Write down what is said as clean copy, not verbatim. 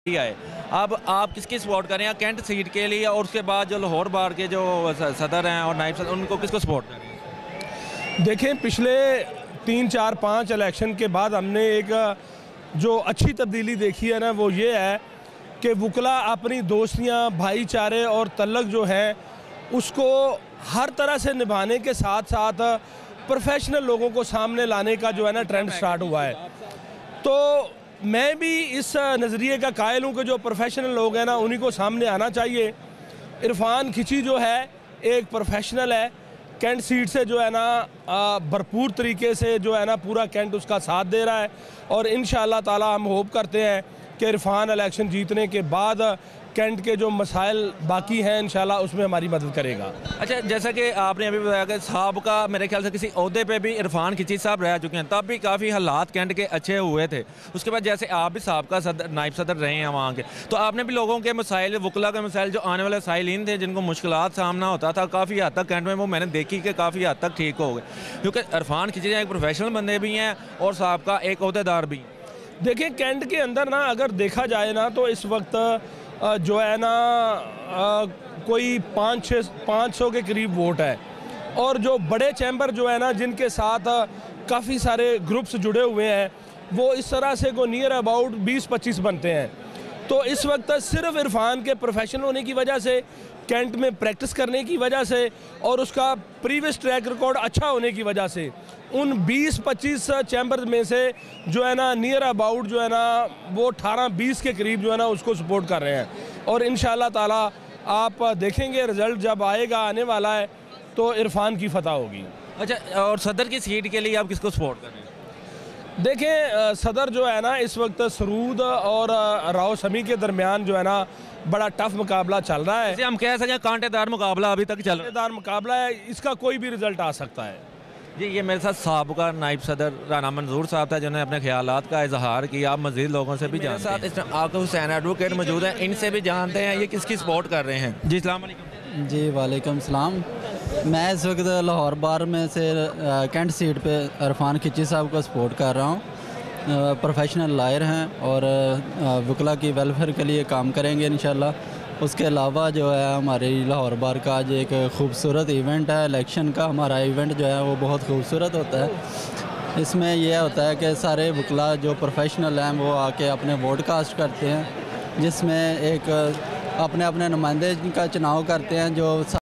है। अब आप किसकी सपोर्ट करें या कैंट सीट के लिए, और उसके बाद जो लाहौर बार के जो सदर हैं और नायब सदर, उनको किसको सपोर्ट करें? देखें, पिछले 3, 4, 5 इलेक्शन के बाद हमने एक जो अच्छी तब्दीली देखी है ना, वो ये है कि वकला अपनी दोस्तियां, भाईचारे और तल्लक जो है उसको हर तरह से निभाने के साथ साथ प्रोफेशनल लोगों को सामने लाने का जो है ना ट्रेंड स्टार्ट हुआ है। तो मैं भी इस नज़रिए का कायल हूँ कि जो प्रोफेशनल लोग हैं ना, उन्हीं को सामने आना चाहिए। इरफान खिची जो है एक प्रोफेशनल है, कैंट सीट से जो है ना भरपूर तरीके से जो है ना पूरा कैंट उसका साथ दे रहा है, और इंशाअल्लाह ताला हम होप करते हैं कि इरफान इलेक्शन जीतने के बाद कैंट के जो मसाइल बाकी हैं इंशाल्लाह उसमें हमारी मदद करेगा। अच्छा, जैसा कि आपने अभी बताया कि साहब का मेरे ख्याल से किसी ओहदे पे भी इरफान खिची साहब रह चुके हैं, तब भी काफ़ी हालात कैंट के अच्छे हुए थे। उसके बाद जैसे आप भी साहब का नायब सदर रहे हैं वहाँ के, तो आपने भी लोगों के मसाइल, वकला के मसाइल, जो आने वाले साइलिन थे जिनको मुश्किलात सामना होता था, काफ़ी हद तक कैंट में वो मैंने देखी कि काफ़ी हद तक ठीक हो गए, क्योंकि इरफान खिची एक प्रोफेशनल बंदे भी हैं और साहब का एक ओहदेदार भी। देखिए, कैंट के अंदर ना अगर देखा जाए ना तो इस वक्त जो है ना कोई 500 के करीब वोट है, और जो बड़े चैम्बर जो है ना जिनके साथ काफ़ी सारे ग्रुप्स जुड़े हुए हैं, वो इस तरह से को नियर अबाउट 20-25 बनते हैं। तो इस वक्त सिर्फ इरफान के प्रोफेशनल होने की वजह से, कैंट में प्रैक्टिस करने की वजह से और उसका प्रीवियस ट्रैक रिकॉर्ड अच्छा होने की वजह से उन 20-25 चैम्बर में से जो है ना नियर अबाउट जो है ना वो 18-20 के करीब जो है ना उसको सपोर्ट कर रहे हैं, और इंशाअल्लाह ताला आप देखेंगे रिज़ल्ट जब आएगा, आने वाला है, तो इरफान की फतह होगी। अच्छा, और सदर की सीट के लिए आप किसको सपोर्ट कर रहे हैं? देखें, सदर जो है ना इस वक्त सरूद और राव समी के दरमियान जो है ना बड़ा टफ मुकाबला चल रहा है। हम कह सकते हैं कांटेदार मुकाबला अभी तक चल रहा है। कांटेदार मुकाबला है, इसका कोई भी रिजल्ट आ सकता है। जी, ये मेरे साथ साहब नायब सदर राना मंजूर साहब था, जिन्होंने अपने ख्यालात का इजहार किया। आप मज़ीद लोगों से भी जानते हैं। मेरे साथ आका हुसैन एडवोकेट मौजूद हैं, इनसे भी जानते हैं ये किसकी सपोर्ट कर रहे हैं। जी, अस्सलाम वालेकुम। जी, वालेकुम सलाम। मैं इस वक्त लाहौर बार में से कैंट सीट पे इरफान खिची साहब को सपोर्ट कर रहा हूँ। प्रोफेशनल लायर हैं और वकला की वेलफेयर के लिए काम करेंगे इंशाल्लाह। उसके अलावा जो है हमारी लाहौर बार का आज एक खूबसूरत इवेंट है, इलेक्शन का हमारा इवेंट जो है वो बहुत खूबसूरत होता है। इसमें यह होता है कि सारे वकला जो प्रोफेशनल हैं वो आके अपने वोट कास्ट करते हैं, जिसमें एक अपने अपने नुमाइंदे का चुनाव करते हैं जो